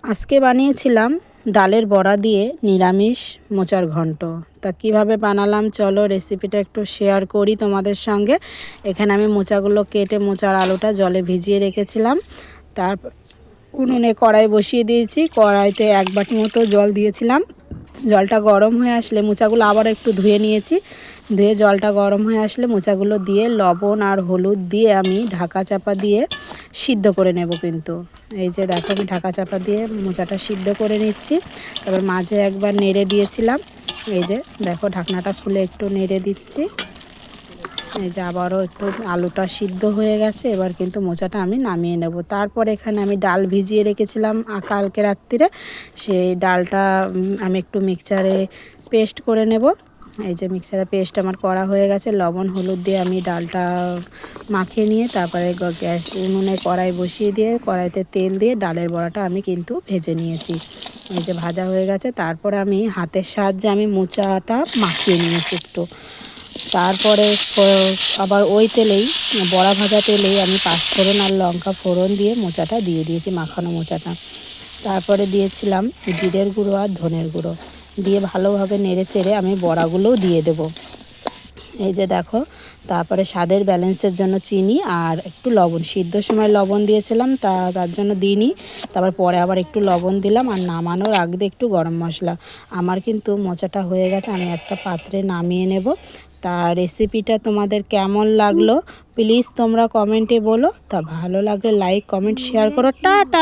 আজকে বানিয়েছিলাম ডালের বড়া দিয়ে নিরামিষ মোচার ঘন্ট। তা কিভাবে বানালাম চলো রেসিপিটা একটু শেয়ার করি তোমাদের সঙ্গে। এখানে আমি মোচাগুলো কেটে মোচার আলুটা জলে ভিজিয়ে রেখেছিলাম। তারপর উনুনে কড়াই বসিয়ে দিয়েছি। কড়াইতে 1 বাটি মতো জল দিয়েছিলাম। জলটা গরম হয়ে আসলে মোচাগুলো আবার একটু ধুয়ে নিয়েছি। ধুয়ে জলটা গরম হয়ে আসলে মোচাগুলো দিয়ে লবণ আর হলুদ দিয়ে আমি ঢাকা চাপা দিয়ে সিদ্ধ করে নেব। কিন্তু এই যে দেখো আমি ঢাকা চাপা দিয়ে মোচাটা সিদ্ধ করে নিচ্ছি। তারপর মাঝে একবার নেড়ে দিয়েছিলাম। এই যে দেখো ঢাকনাটা খুলে একটু নেড়ে দিচ্ছি। এই যে আবারও একটু আলুটা সিদ্ধ হয়ে গেছে। এবার কিন্তু মোচাটা আমি নামিয়ে নেব। তারপর এখানে আমি ডাল ভিজিয়ে রেখেছিলাম কালকে রাত্রিরে। সেই ডালটা আমি একটু মিক্সচারে পেস্ট করে নেব। এই যে মিক্সচারে পেস্ট আমার করা হয়ে গেছে। লবণ হলুদ দিয়ে আমি ডালটা মাখিয়ে নিয়ে তারপরে গ্যাস উনুনে কড়াই বসিয়ে দিয়ে কড়াইতে তেল দিয়ে ডালের বড়াটা আমি কিন্তু ভেজে নিয়েছি। এই যে ভাজা হয়ে গেছে। তারপর আমি হাতের সাহায্যে আমি মোচাটা মাখিয়ে নিয়েছি একটু। তারপরে আবার ওই তেলেই বড়া ভাজা তেলেই আমি পাঁচফোড়ন আর লঙ্কা ফোড়ন দিয়ে মোচাটা দিয়ে দিয়েছি, মাখানো মোচাটা। তারপরে দিয়েছিলাম জিরের গুঁড়ো আর ধনের গুঁড়ো দিয়ে ভালোভাবে নেড়ে চেড়ে আমি বড়াগুলোও দিয়ে দেব। এই যে দেখো তারপরে স্বাদের ব্যালেন্সের জন্য চিনি আর একটু লবণ, সিদ্ধ সময় লবণ দিয়েছিলাম তার জন্য দিইনি। তারপর পরে আবার একটু লবণ দিলাম আর নামানোর আগে একটু গরম মশলা। আমার কিন্তু মোচাটা হয়ে গেছে, আমি একটা পাত্রে নামিয়ে নেব। তা রেসিপিটা তোমাদের কেমন লাগলো প্লিজ তোমরা কমেন্টে বলো। তা ভালো লাগলে লাইক কমেন্ট শেয়ার করো। টাটা।